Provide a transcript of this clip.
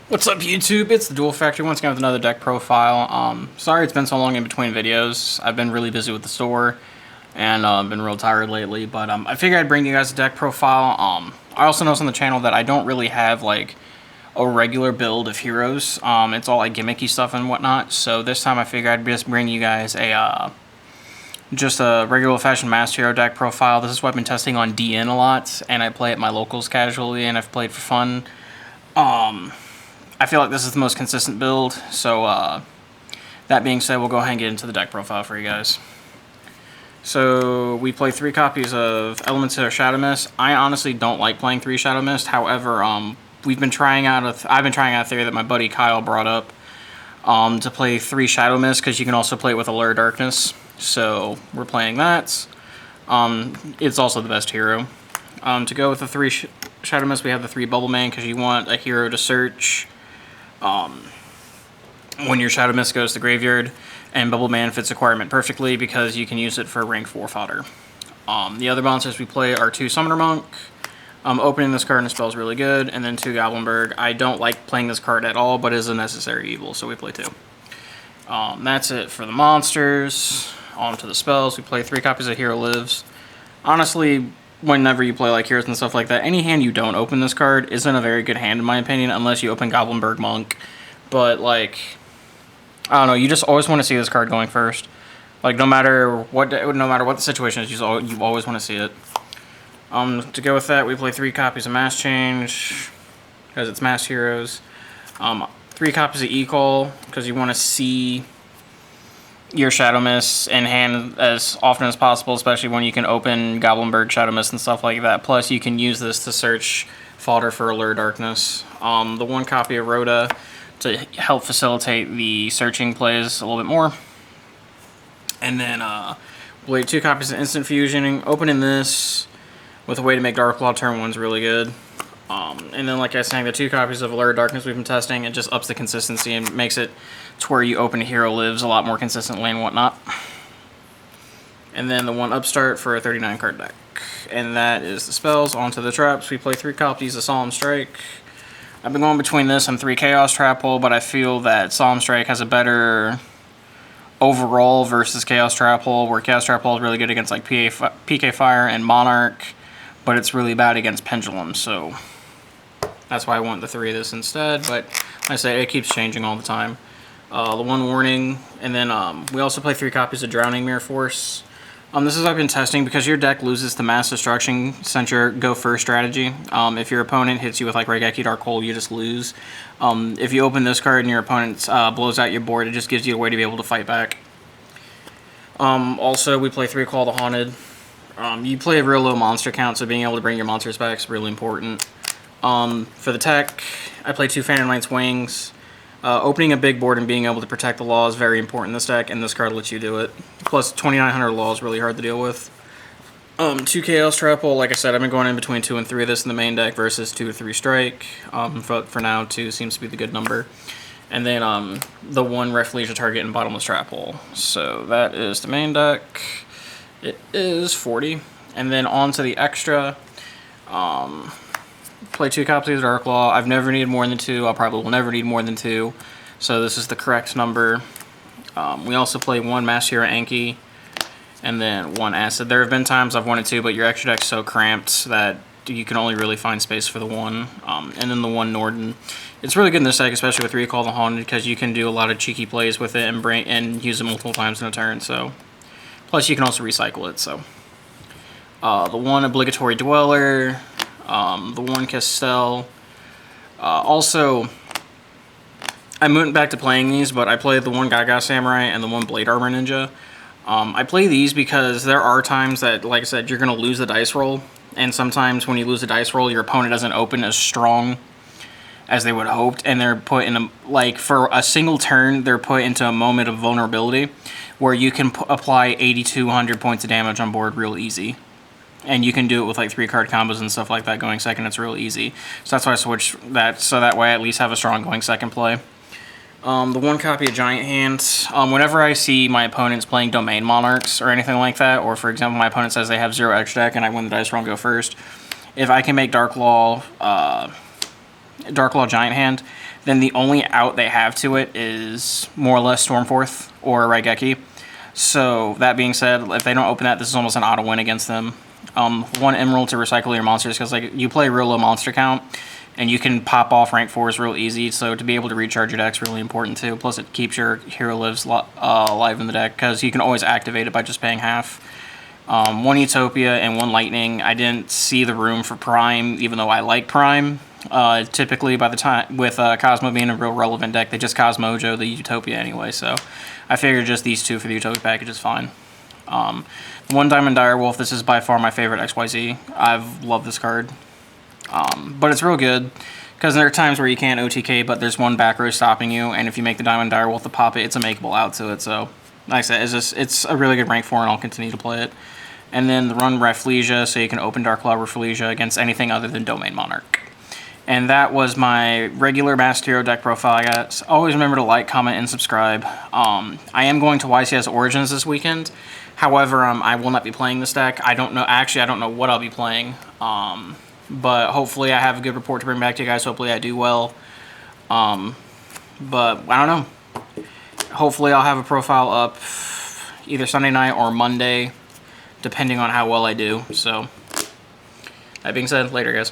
What's up, YouTube? It's the Duel Factory once again with another deck profile. Sorry it's been so long in between videos. I've been really busy with the store and been real tired lately, but I figured I'd bring you guys a deck profile. I also noticed on the channel that I don't really have like a regular build of heroes. It's all like gimmicky stuff and whatnot. So this time I figured I'd just bring you guys just a regular fashion Master Hero deck profile. This is what I've been testing on DN a lot, and I play at my locals casually, and I've played for fun. I feel like this is the most consistent build, so that being said, we'll go ahead and get into the deck profile for you guys. So we play 3 copies of Elements of Shadow Mist. I honestly don't like playing 3 Shadow Mist. However, I've been trying out a theory that my buddy Kyle brought up to play 3 Shadow Mist, because you can also play it with Allure Darkness. So we're playing that. It's also the best hero. To go with the 3 Shadow Mist, we have the 3 Bubble Man, because you want a hero to search when your Shadow Mist goes to the graveyard, and Bubble Man fits the requirement perfectly because you can use it for rank 4 fodder. The other monsters we play are 2 Summoner Monk. Opening this card in a spell is really good, and then 2 Goblinberg. I don't like playing this card at all, but it is a necessary evil, so we play 2. That's it for the monsters. On to the spells. We play 3 copies of Hero Lives. Honestly, whenever you play like heroes and stuff like that, any hand you don't open this card isn't a very good hand in my opinion, unless you open Goblinberg Monk. But like, I don't know, you just always want to see this card going first. Like no matter what the situation is, you always want to see it. To go with that, we play 3 copies of Mass Change because it's Mass Heroes. 3 copies of E-Call because you want to see your Shadow Mist in hand as often as possible, especially when you can open Goblinberg Shadow Mist and stuff like that. Plus, you can use this to search fodder for Allure Darkness. The 1 copy of Rhoda to help facilitate the searching plays a little bit more. And then play 2 copies of Instant Fusion. Opening this with a way to make Dark Claw turn 1's really good. And then, like I was saying, the 2 copies of Allure Darkness we've been testing, it just ups the consistency and makes it to where you open a Hero Lives a lot more consistently and whatnot. And then the 1 Upstart for a 39 card deck. And that is the spells. On to the traps. We play 3 copies of Solemn Strike. I've been going between this and 3 Chaos Trap Hole, but I feel that Solemn Strike has a better overall versus Chaos Trap Hole, where Chaos Trap Hole is really good against like PK Fire and Monarch, but it's really bad against Pendulum, so that's why I want the 3 of this instead. But like I say, it keeps changing all the time. The 1 Warning, and then we also play 3 copies of Drowning Mirror Force. This is what I've been testing because your deck loses to Mass Destruction since your go first strategy. If your opponent hits you with like Regeki Dark Hole, you just lose. If you open this card and your opponent blows out your board, it just gives you a way to be able to fight back. Also, we play 3 Call the Haunted. You play a real low monster count, so being able to bring your monsters back is really important. For the tech, I play 2 Phantom Knight's Wings. Opening a big board and being able to protect the law is very important in this deck, and this card lets you do it. Plus, 2,900 law is really hard to deal with. 2 Chaos Trap Hole, like I said, I've been going in between 2 and 3 of this in the main deck versus 2 or 3 Strike. For now, 2 seems to be the good number. And then the 1 Refuge Target and Bottomless Trap Hole. So that is the main deck. It is 40. And then on to the extra. Play 2 copies of Dark Law. I've never needed more than 2. I probably will never need more than 2. So this is the correct number. We also play 1 Master Hero Anki and then 1 Acid. There have been times I've wanted 2, but your extra deck's so cramped that you can only really find space for the 1. And then the 1 Norden. It's really good in this deck, especially with 3 Call the Haunted, because you can do a lot of cheeky plays with it and use it multiple times in a turn. So plus you can also recycle it. So the 1 Obligatory Dweller. The 1 Castell. Also, I went back to playing these, but I played the 1 Gaga Samurai and the 1 Blade Armor Ninja. I play these because there are times that, like I said, you're going to lose the dice roll, and sometimes when you lose the dice roll, your opponent doesn't open as strong as they would have hoped, and they're put in a, like, for a single turn, they're put into a moment of vulnerability where you can apply 8,200 points of damage on board real easy. And you can do it with like 3 card combos and stuff like that going second. It's real easy. So that's why I switched that, so that way I at least have a strong going second play. The 1 copy of Giant Hand. Whenever I see my opponents playing Domain Monarchs or anything like that, or for example my opponent says they have 0 extra deck and I win the dice roll and go first, if I can make Dark Law Darklaw Giant Hand, then the only out they have to it is more or less Stormforth or Raigeki. So that being said, if they don't open that, this is almost an auto win against them. 1 Emerald to recycle your monsters, because like you play real low monster count, and you can pop off rank 4s real easy, so to be able to recharge your deck's really important too. Plus it keeps your hero lives alive in the deck, because you can always activate it by just paying half. 1 Utopia and 1 Lightning. I didn't see the room for Prime, even though I like Prime. Typically, by the time with Cosmo being a real relevant deck, they just Cosmojo the Utopia anyway, so I figured just these 2 for the Utopia package is fine. 1 Diamond Direwolf, this is by far my favorite XYZ. I've loved this card. But it's real good, because there are times where you can't OTK, but there's 1 back row stopping you, and if you make the Diamond Direwolf to pop it, it's a makeable out to it, so like I said, it's a really good rank 4, and I'll continue to play it. And then the run Rafflesia, so you can open Darklaw Rafflesia against anything other than Domain Monarch. And that was my regular Masked Hero deck profile, guys. Always remember to like, comment, and subscribe. I am going to YCS Origins this weekend. However, I will not be playing this deck. I don't know. Actually, I don't know what I'll be playing. But hopefully I have a good report to bring back to you guys. Hopefully I do well. But I don't know. Hopefully I'll have a profile up either Sunday night or Monday, depending on how well I do. So, that being said, later, guys.